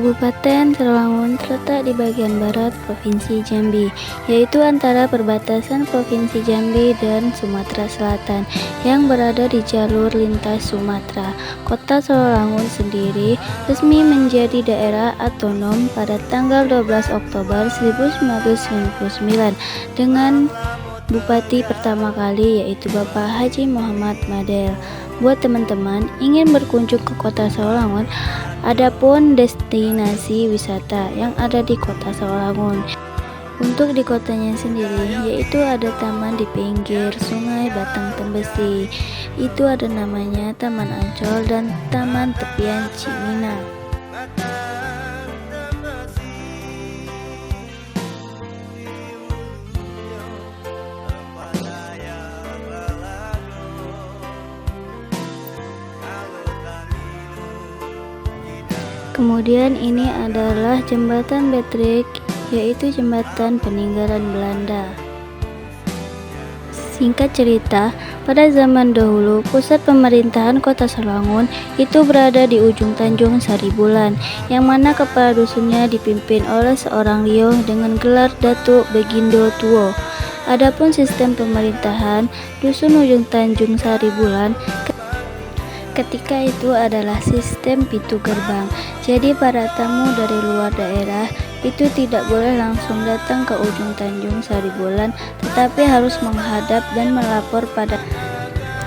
Kabupaten Sarolangun terletak di bagian barat Provinsi Jambi, yaitu antara perbatasan Provinsi Jambi dan Sumatera Selatan yang berada di jalur lintas Sumatera. Kota Sarolangun sendiri resmi menjadi daerah otonom pada tanggal 12 Oktober 1999 dengan Bupati pertama kali yaitu Bapak Haji Muhammad Madel. Buat teman-teman ingin berkunjung ke Kota Sarolangun, adapun destinasi wisata yang ada di Kota Sarolangun. Untuk di kotanya sendiri, yaitu ada taman di pinggir Sungai Batang Tembesi. Itu ada namanya Taman Ancol dan Taman Tepian Cimina. Kemudian ini adalah jembatan Betrik, yaitu jembatan peninggalan Belanda. Singkat cerita, pada zaman dahulu pusat pemerintahan Kota Sarolangun itu berada di ujung Tanjung Saribulan, yang mana kepala dusunnya dipimpin oleh seorang Rio dengan gelar Datuk Begindo Tuo. Adapun sistem pemerintahan dusun ujung Tanjung Saribulan ketika itu adalah sistem pintu gerbang. Jadi para tamu dari luar daerah itu tidak boleh langsung datang ke ujung Tanjung Saribulan, tetapi harus menghadap dan melapor pada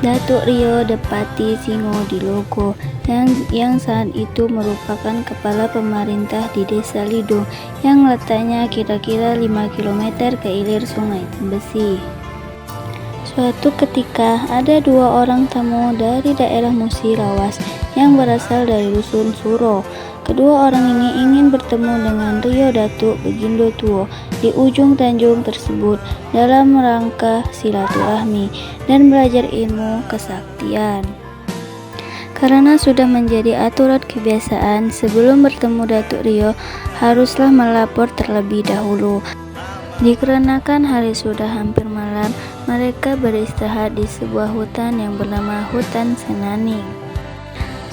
Datuk Rio Depati Singo di Logo yang saat itu merupakan kepala pemerintah di Desa Lidung yang letaknya kira-kira 5 km ke hilir Sungai Tembesi. Suatu ketika ada dua orang tamu dari daerah Musirawas yang berasal dari dusun Suro. Kedua orang ini ingin bertemu dengan Rio Datuk Begindo Tuo di ujung tanjung tersebut dalam rangka silaturahmi dan belajar ilmu kesaktian. Karena sudah menjadi aturan kebiasaan, sebelum bertemu Datuk Rio haruslah melapor terlebih dahulu. Dikarenakan hari sudah hampir malam, mereka beristirahat di sebuah hutan yang bernama Hutan Senaning.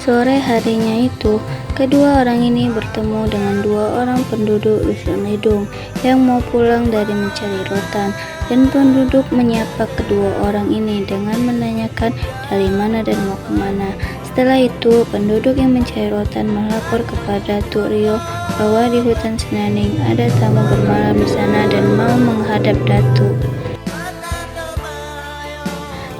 Sore harinya itu, kedua orang ini bertemu dengan dua orang penduduk dusun Lidung yang mau pulang dari mencari rotan, dan penduduk menyapa kedua orang ini dengan menanyakan dari mana dan mau kemana. Setelah itu, penduduk yang mencari rotan melapor kepada Datuk Rio bahwa di hutan Senaning ada tamu bermalam di sana dan mau menghadap Datuk.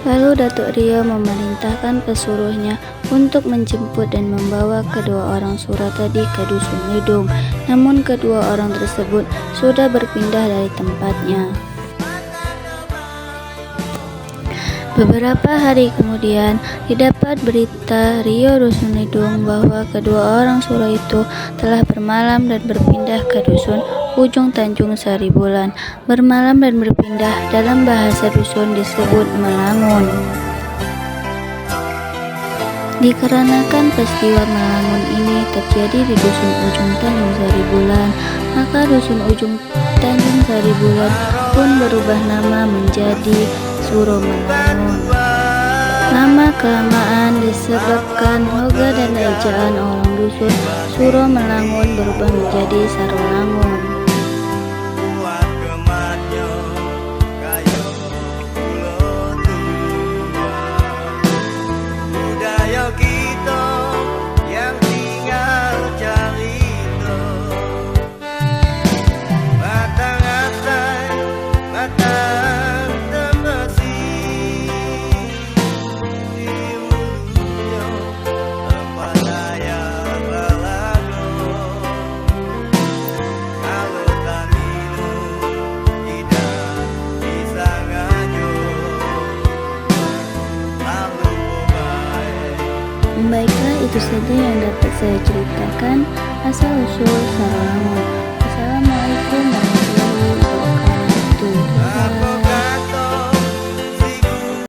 Lalu Datuk Rio memerintahkan pesuruhnya untuk menjemput dan membawa kedua orang Suro tadi ke dusun Lidung. Namun kedua orang tersebut sudah berpindah dari tempatnya. Beberapa hari kemudian didapat berita Rio Dusun Lidung bahwa kedua orang Suro itu telah bermalam dan berpindah ke dusun ujung Tanjung Saribulan. Bermalam dan berpindah dalam bahasa dusun disebut melangun. Dikarenakan peristiwa melangun ini terjadi di dusun ujung Tanjung Saribulan, maka dusun ujung Tanjung Saribulan pun berubah nama menjadi Suro Melangun. Lama-kelamaan disebabkan loga dan ejaan orang dusun, Suro Melangun berubah menjadi Sarolangun. Baiklah, itu saja yang dapat saya ceritakan asal-usul Sarolangun.